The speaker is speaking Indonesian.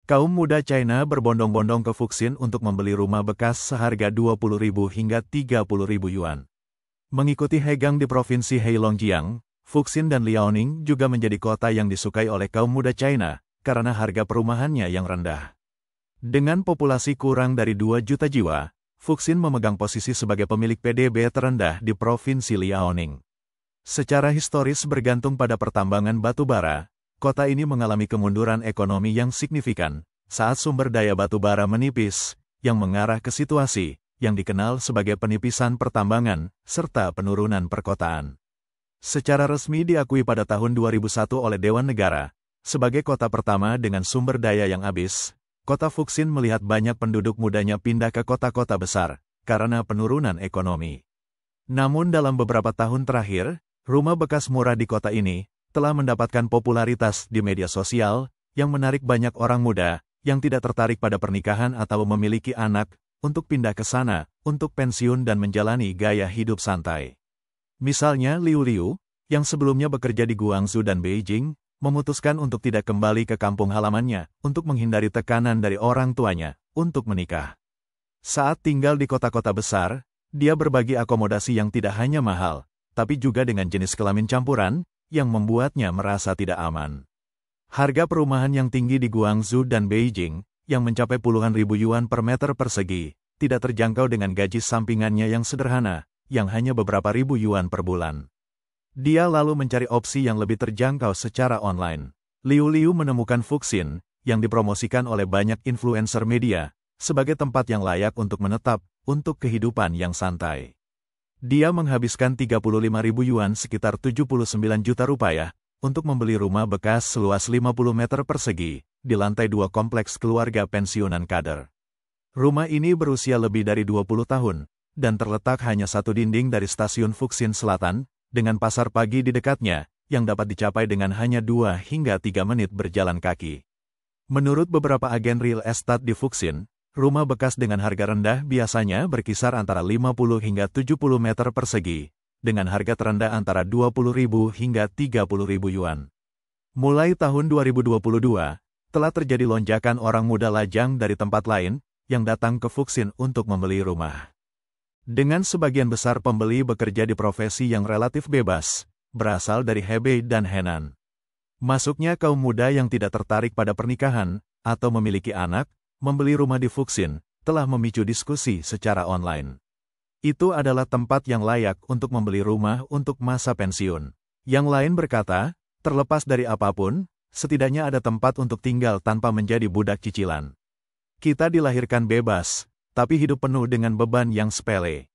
Kaum muda China berbondong-bondong ke Fuxin untuk membeli rumah bekas seharga 20.000 hingga 30.000 yuan. Mengikuti Hegang di Provinsi Heilongjiang, Fuxin dan Liaoning juga menjadi kota yang disukai oleh kaum muda China, karena harga perumahannya yang rendah. Dengan populasi kurang dari 2 juta jiwa, Fuxin memegang posisi sebagai pemilik PDB terendah di Provinsi Liaoning. Secara historis bergantung pada pertambangan batu bara, kota ini mengalami kemunduran ekonomi yang signifikan saat sumber daya batu bara menipis, yang mengarah ke situasi yang dikenal sebagai penipisan pertambangan serta penurunan perkotaan. Secara resmi diakui pada tahun 2001 oleh Dewan Negara sebagai kota pertama dengan sumber daya yang habis. Kota Fuxin melihat banyak penduduk mudanya pindah ke kota-kota besar karena penurunan ekonomi. Namun dalam beberapa tahun terakhir, rumah bekas murah di kota ini telah mendapatkan popularitas di media sosial yang menarik banyak orang muda yang tidak tertarik pada pernikahan atau memiliki anak untuk pindah ke sana untuk pensiun dan menjalani gaya hidup santai. Misalnya Liu Liu, yang sebelumnya bekerja di Guangzhou dan Beijing, memutuskan untuk tidak kembali ke kampung halamannya untuk menghindari tekanan dari orang tuanya untuk menikah. Saat tinggal di kota-kota besar, dia berbagi akomodasi yang tidak hanya mahal, tapi juga dengan jenis kelamin campuran, yang membuatnya merasa tidak aman. Harga perumahan yang tinggi di Guangzhou dan Beijing, yang mencapai puluhan ribu yuan per meter persegi, tidak terjangkau dengan gaji sampingannya yang sederhana, yang hanya beberapa ribu yuan per bulan. Dia lalu mencari opsi yang lebih terjangkau secara online. Liu Liu menemukan Fuxin, yang dipromosikan oleh banyak influencer media, sebagai tempat yang layak untuk menetap, untuk kehidupan yang santai. Dia menghabiskan 35.000 yuan sekitar 79 juta rupiah, untuk membeli rumah bekas seluas 50 meter persegi, di lantai 2 kompleks keluarga pensiunan kader. Rumah ini berusia lebih dari 20 tahun, dan terletak hanya satu dinding dari stasiun Fuxin Selatan, dengan pasar pagi di dekatnya, yang dapat dicapai dengan hanya 2 hingga 3 menit berjalan kaki. Menurut beberapa agen real estate di Fuxin, rumah bekas dengan harga rendah biasanya berkisar antara 50 hingga 70 meter persegi, dengan harga terendah antara 20.000 hingga 30.000 yuan. Mulai tahun 2022, telah terjadi lonjakan orang muda lajang dari tempat lain, yang datang ke Fuxin untuk membeli rumah. Dengan sebagian besar pembeli bekerja di profesi yang relatif bebas, berasal dari Hebei dan Henan. Masuknya kaum muda yang tidak tertarik pada pernikahan, atau memiliki anak, membeli rumah di Fuxin, telah memicu diskusi secara online. Itu adalah tempat yang layak untuk membeli rumah untuk masa pensiun. Yang lain berkata, terlepas dari apapun, setidaknya ada tempat untuk tinggal tanpa menjadi budak cicilan. Kita dilahirkan bebas, tapi hidup penuh dengan beban yang sepele.